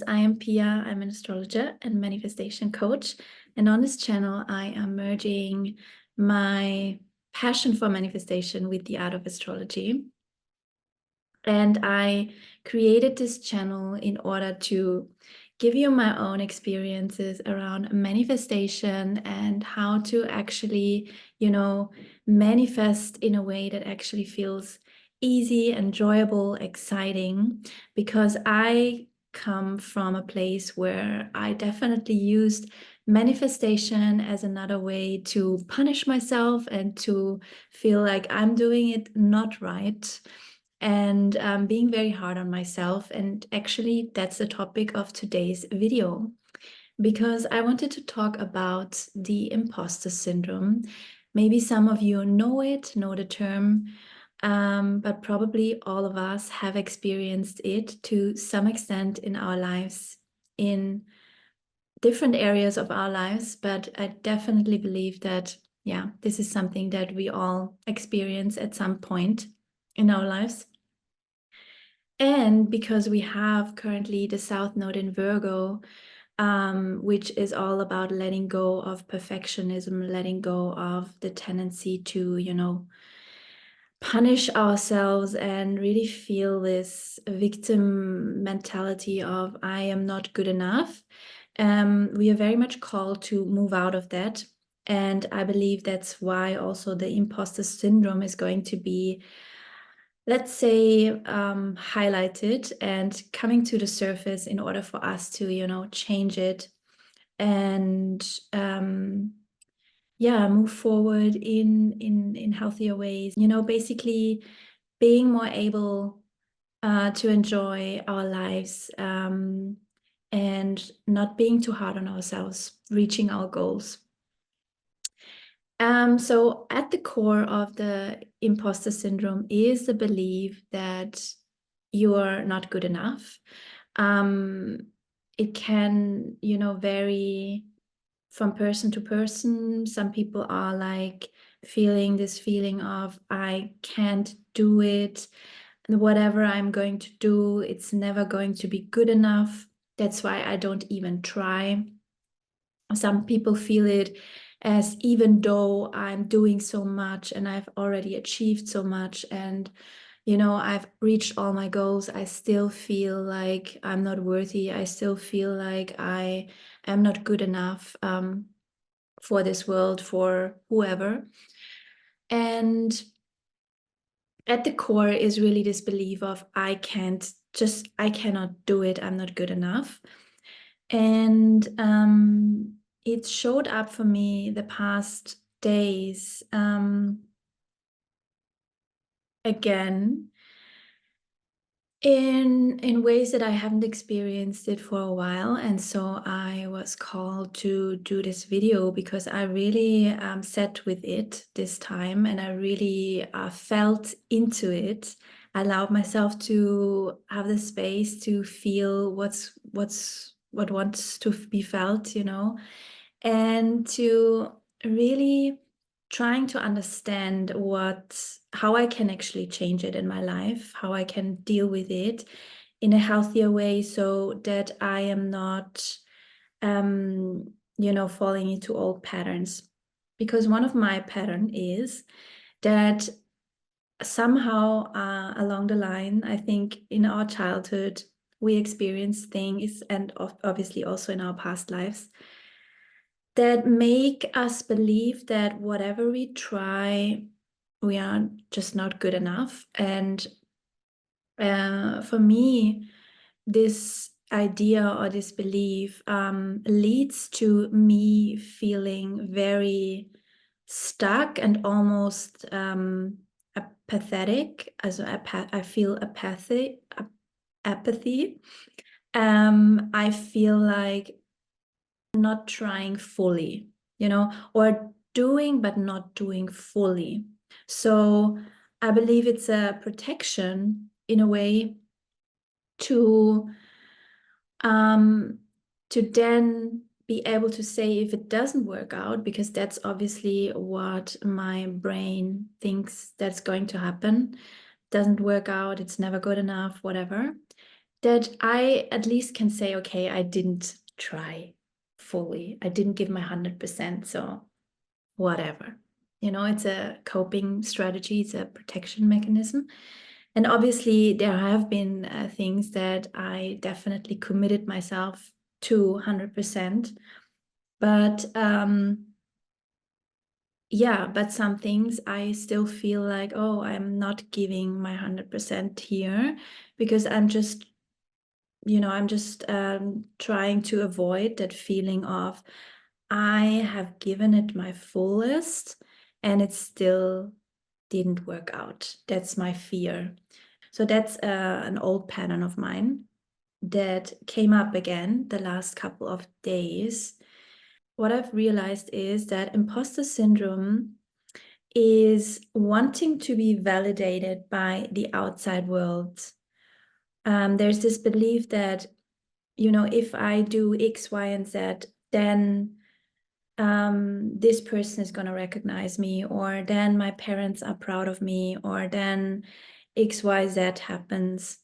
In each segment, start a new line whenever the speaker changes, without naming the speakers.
I am Pia, I'm an astrologer and manifestation coach. And on this channel, I am merging my passion for manifestation with the art of astrology. And I created this channel in order to give you my own experiences around manifestation and how to actually, manifest in a way that actually feels easy, enjoyable, exciting, because I come from a place where I definitely used manifestation as another way to punish myself and to feel like I'm doing it not right, and being very hard on myself. And actually, that's the topic of today's video, because I wanted to talk about the imposter syndrome. Maybe some of you know the term, but probably all of us have experienced it to some extent in our lives, in different areas of our lives. But I definitely believe that, yeah, this is something that we all experience at some point in our lives. And because we have currently the South Node in Virgo, which is all about letting go of perfectionism, letting go of the tendency to, punish ourselves and really feel this victim mentality of I am not good enough. We are very much called to move out of that. And I believe that's why also the imposter syndrome is going to be, let's say, highlighted and coming to the surface in order for us to, change it and move forward in healthier ways. Basically being more able to enjoy our lives, and not being too hard on ourselves, reaching our goals. So at the core of the imposter syndrome is the belief that you are not good enough. It can, vary from person to person. Some people are like feeling this feeling of I can't do it. Whatever I'm going to do, it's never going to be good enough. That's why I don't even try. Some people feel it as even though I'm doing so much and I've already achieved so much and I've reached all my goals, I still feel like I'm not worthy. I still feel like I am not good enough for this world, for whoever. And at the core is really this belief of I cannot do it. I'm not good enough. And it showed up for me the past days, again, in ways that I haven't experienced it for a while. And so I was called to do this video because I really sat with it this time, and I really felt into it. I allowed myself to have the space to feel what wants to be felt, and to really trying to understand how I can actually change it in my life, how I can deal with it in a healthier way, so that I am not, falling into old patterns. Because one of my pattern is that somehow along the line, I think in our childhood, we experience things, and obviously also in our past lives, that make us believe that whatever we try, we are just not good enough. And for me, this idea or this belief leads to me feeling very stuck and almost apathetic. I feel apathy. I feel like not trying fully, or doing but not doing fully. So I believe it's a protection in a way to then be able to say if it doesn't work out, because that's obviously what my brain thinks that's going to happen. Doesn't work out, it's never good enough, whatever. that I at least can say, okay, I didn't try fully. I didn't give my 100%. So whatever. It's a coping strategy, it's a protection mechanism. And obviously, there have been things that I definitely committed myself to 100%. But yeah, but some things I still feel like, oh, I'm not giving my 100% here because I'm just trying to avoid that feeling of I have given it my fullest and it still didn't work out. That's my fear. So that's an old pattern of mine that came up again the last couple of days. What I've realized is that imposter syndrome is wanting to be validated by the outside world. There's this belief that, if I do X, Y, and Z, then this person is going to recognize me, or then my parents are proud of me, or then X, Y, Z happens.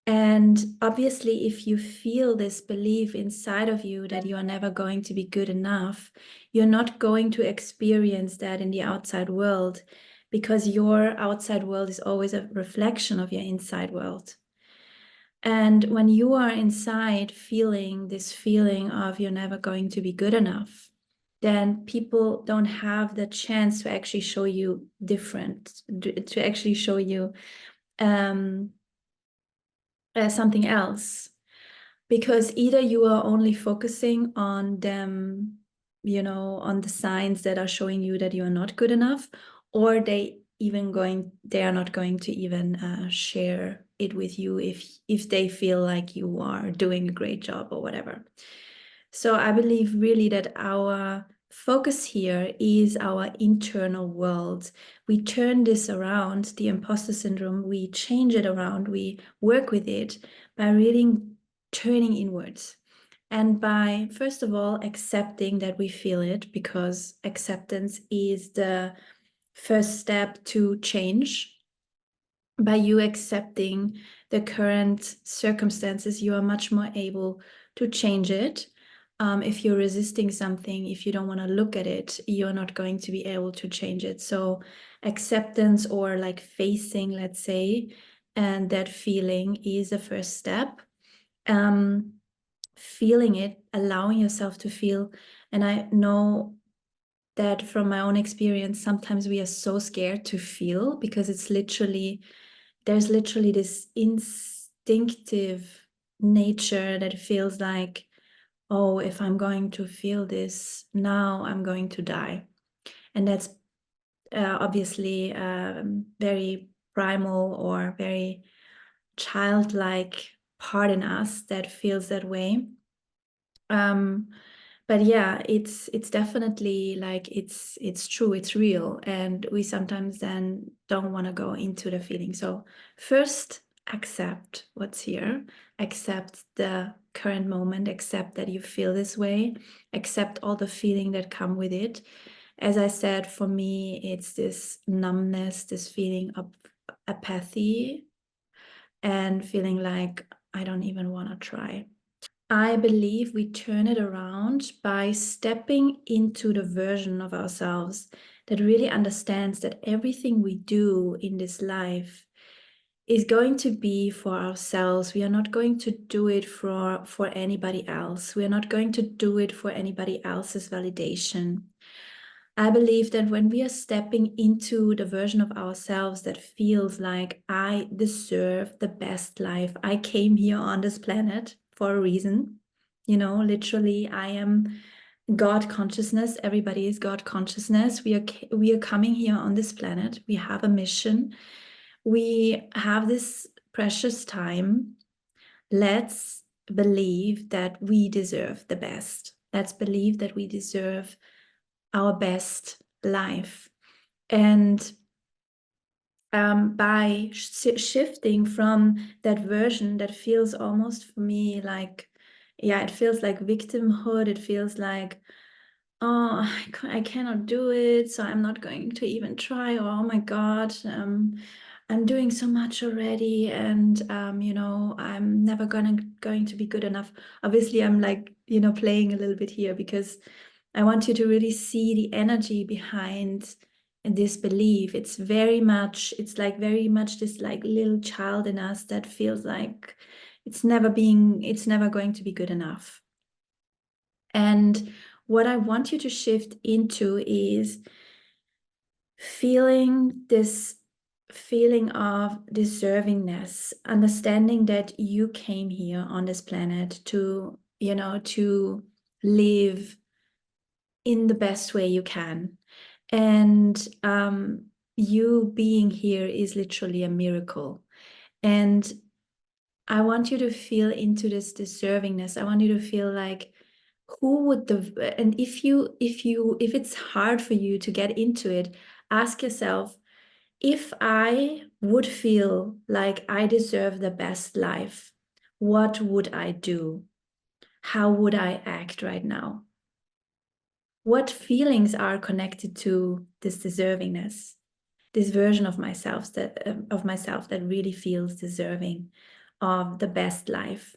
And obviously, if you feel this belief inside of you that you are never going to be good enough, you're not going to experience that in the outside world because your outside world is always a reflection of your inside world. And when you are inside feeling this feeling of you're never going to be good enough, then people don't have the chance to actually show you different, to actually show you something else. Because either you are only focusing on them, on the signs that are showing you that you are not good enough, or they are not going to even share it with you if they feel like you are doing a great job or whatever. So I believe really that our focus here is our internal world. We turn this around, the imposter syndrome, we change it around, we work with it by really turning inwards. And by, first of all, accepting that we feel it, because acceptance is the first step to change. By you accepting the current circumstances, you are much more able to change it. If you're resisting something, if you don't want to look at it, you're not going to be able to change it. So acceptance, or like facing, let's say, and that feeling is the first step. Feeling it, allowing yourself to feel. And I know that from my own experience, sometimes we are so scared to feel because there's literally this instinctive nature that feels like, oh, if I'm going to feel this now, I'm going to die. And that's obviously very primal or very childlike part in us that feels that way. But yeah, it's definitely like it's true, it's real, and we sometimes then don't want to go into the feeling. So first, accept what's here, accept the current moment, accept that you feel this way, accept all the feeling that come with it. As I said, for me, it's this numbness, this feeling of apathy, and feeling like I don't even want to try. I believe we turn it around by stepping into the version of ourselves that really understands that everything we do in this life is going to be for ourselves. We are not going to do it for anybody else. We are not going to do it for anybody else's validation. I believe that when we are stepping into the version of ourselves that feels like I deserve the best life, I came here on this planet for a reason. Literally, I am God consciousness. Everybody is God consciousness. We are coming here on this planet. We have a mission. We have this precious time. Let's believe that we deserve the best. Let's believe that we deserve our best life. And by shifting from that version that feels almost for me like, yeah, it feels like victimhood. It feels like, oh, I cannot do it, so I'm not going to even try. Or, oh my God, I'm doing so much already, and I'm never going to be good enough. Obviously, I'm like, playing a little bit here because I want you to really see the energy behind this belief. It's like very much this like little child in us that feels like it's never going to be good enough. And what I want you to shift into is feeling this feeling of deservingness, understanding that you came here on this planet to live in the best way you can. And you being here is literally a miracle. And I want you to feel into this deservingness. I want you to feel like, who would and if it's hard for you to get into it, ask yourself, if I would feel like I deserve the best life, what would I do? How would I act right now? What feelings are connected to this deservingness, this version of myself that really feels deserving of the best life?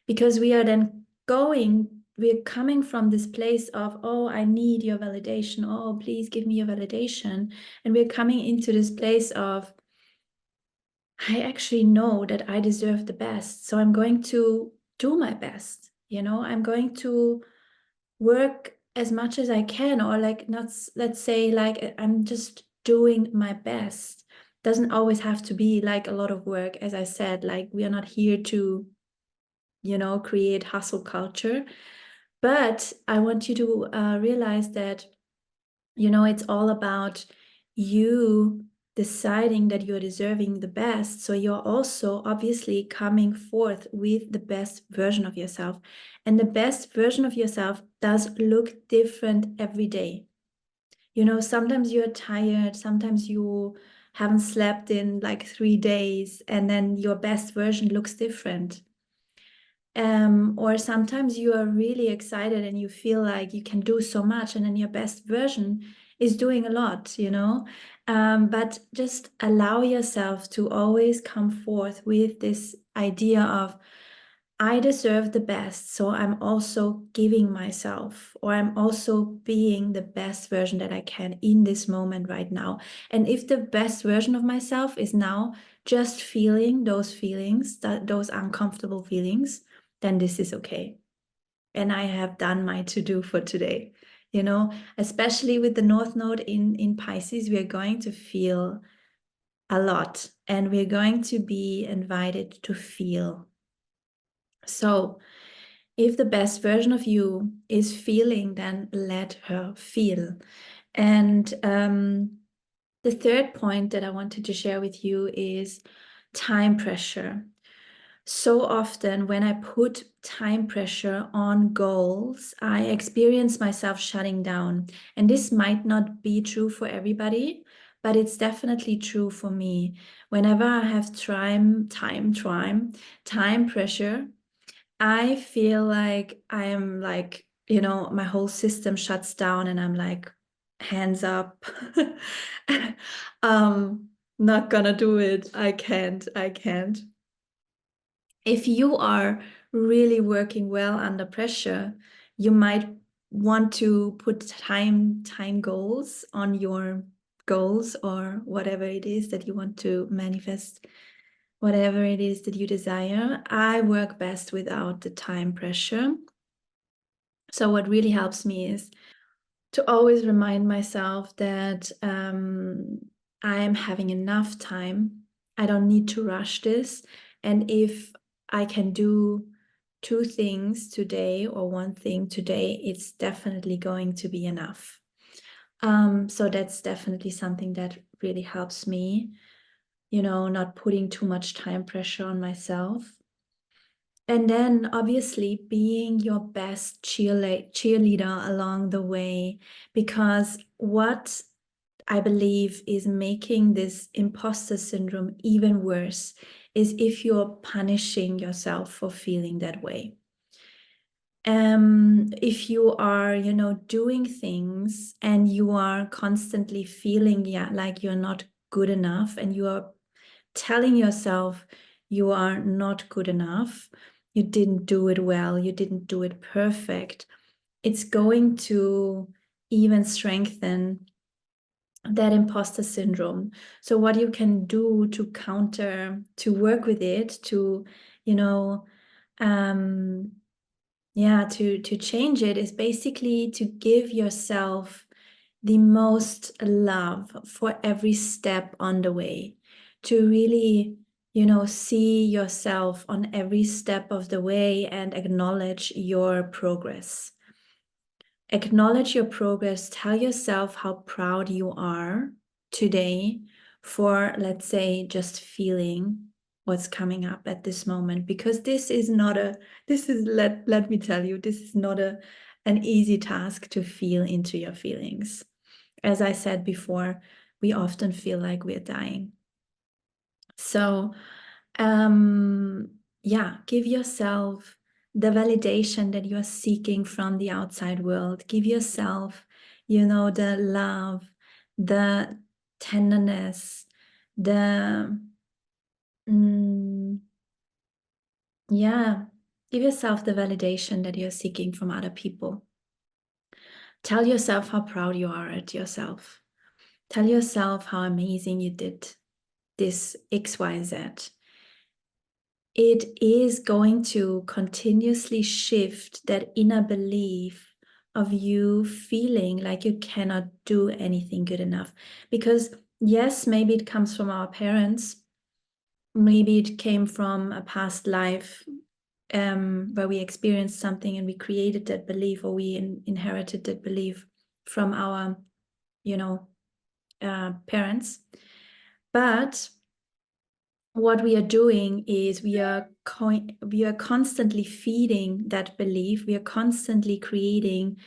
Because we're coming from this place of, oh, I need your validation. Oh, please give me your validation. And we're coming into this place of, I actually know that I deserve the best. So I'm going to do my best. I'm going to work as much as I can, or like, not, let's say, like, I'm just doing my best. Doesn't always have to be like a lot of work. As I said, like, we are not here to, create hustle culture. But I want you to realize that, it's all about you deciding that you're deserving the best. So you're also obviously coming forth with the best version of yourself. And the best version of yourself does look different every day. Sometimes you're tired, sometimes you haven't slept in like 3 days, and then your best version looks different. Or sometimes you are really excited and you feel like you can do so much, and then your best version is doing a lot, but just allow yourself to always come forth with this idea of, I deserve the best, so I'm also giving myself, or I'm also being the best version that I can in this moment right now. And if the best version of myself is now just feeling those feelings, those uncomfortable feelings, then this is okay. And I have done my to-do for today. Especially with the North Node in Pisces, we are going to feel a lot, and we're going to be invited to feel. So if the best version of you is feeling, then let her feel. And the third point that I wanted to share with you is time pressure. So often when I put time pressure on goals, I experience myself shutting down. And this might not be true for everybody, but it's definitely true for me. Whenever I have time pressure, I feel like I am like, my whole system shuts down, and I'm like, hands up. Not gonna do it. I can't. If you are really working well under pressure, you might want to put time goals on your goals, or whatever it is that you want to manifest, whatever it is that you desire. I work best without the time pressure. So what really helps me is to always remind myself that I am having enough time. I don't need to rush this. And if I can do 2 things today or 1 thing today, it's definitely going to be enough. So that's definitely something that really helps me, not putting too much time pressure on myself. And then obviously being your best cheerleader along the way, because what I believe is making this imposter syndrome even worse is if you're punishing yourself for feeling that way. If you are, doing things and you are constantly feeling, like you're not good enough, and you are telling yourself you are not good enough, you didn't do it well, you didn't do it perfect, it's going to even strengthen that imposter syndrome. So what you can do to counter, to work with it, to, to change it, is basically to give yourself the most love for every step on the way, to really, see yourself on every step of the way and acknowledge your progress. Acknowledge your progress. Tell yourself how proud you are today for, let's say, just feeling what's coming up at this moment, because this is not a, this is, let me tell you, this is not an easy task to feel into your feelings. As I said before, we often feel like we're dying. So, give yourself the validation that you are seeking from the outside world. Give yourself, the love, the tenderness, the, give yourself the validation that you're seeking from other people. Tell yourself how proud you are at yourself. Tell yourself how amazing you did this XYZ. It is going to continuously shift that inner belief of you feeling like you cannot do anything good enough. Because yes, maybe it comes from our parents. Maybe it came from a past life where we experienced something and we created that belief, or we inherited that belief from our, parents. But what we are doing is we are constantly feeding that belief. We are constantly creating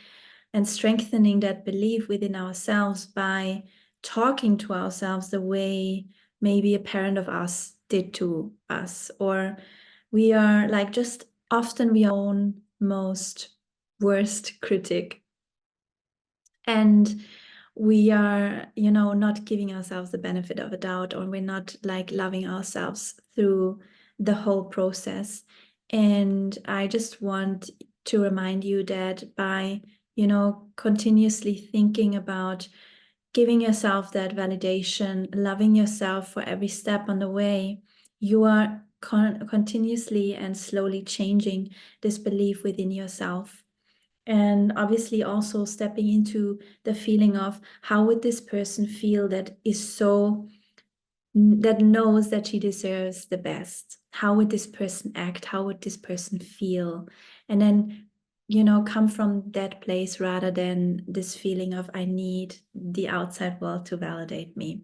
and strengthening that belief within ourselves by talking to ourselves the way maybe a parent of us did to us. Or we are like, just often we are our own most worst critic. And we are, not giving ourselves the benefit of a doubt, or we're not like loving ourselves through the whole process. And I just want to remind you that by, continuously thinking about giving yourself that validation, loving yourself for every step on the way, you are continuously and slowly changing this belief within yourself. And obviously also stepping into the feeling of, how would this person feel that knows that she deserves the best? How would this person act? How would this person feel? And then, come from that place rather than this feeling of, I need the outside world to validate me.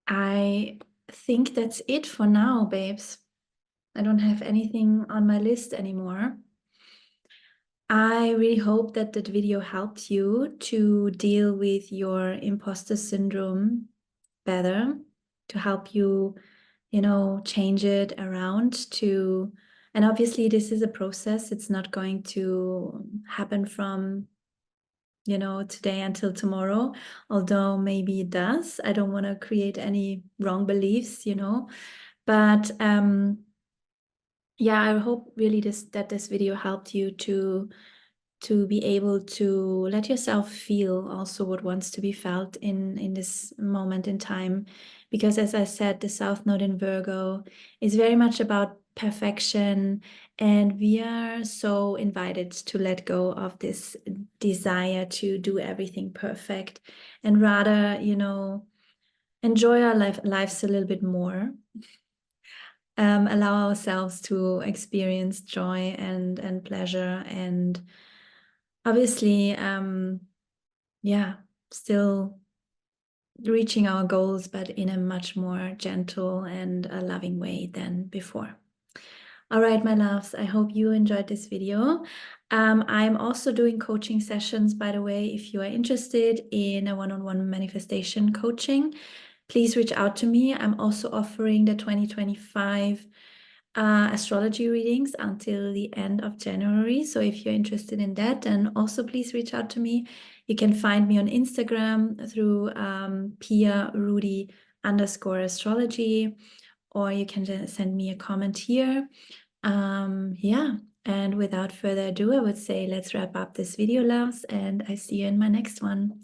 I think that's it for now, babes. I don't have anything on my list anymore. I really hope that that video helped you to deal with your imposter syndrome better, to help you, change it around to, and obviously this is a process. It's not going to happen from, today until tomorrow, although maybe it does. I don't want to create any wrong beliefs, but I hope really that this video helped you to be able to let yourself feel also what wants to be felt in this moment in time. Because as I said, the South Node in Virgo is very much about perfection, and we are so invited to let go of this desire to do everything perfect, and rather, enjoy our lives a little bit more. Allow ourselves to experience joy and pleasure, and obviously, still reaching our goals, but in a much more gentle and a loving way than before. All right, my loves, I hope you enjoyed this video. I'm also doing coaching sessions, by the way. If you are interested in a one-on-one manifestation coaching, please reach out to me. I'm also offering the 2025 astrology readings until the end of January. So if you're interested in that, then also please reach out to me. You can find me on Instagram through Pia Rudy _astrology, or you can just send me a comment here. Yeah, and without further ado, I would say let's wrap up this video, loves, and I see you in my next one.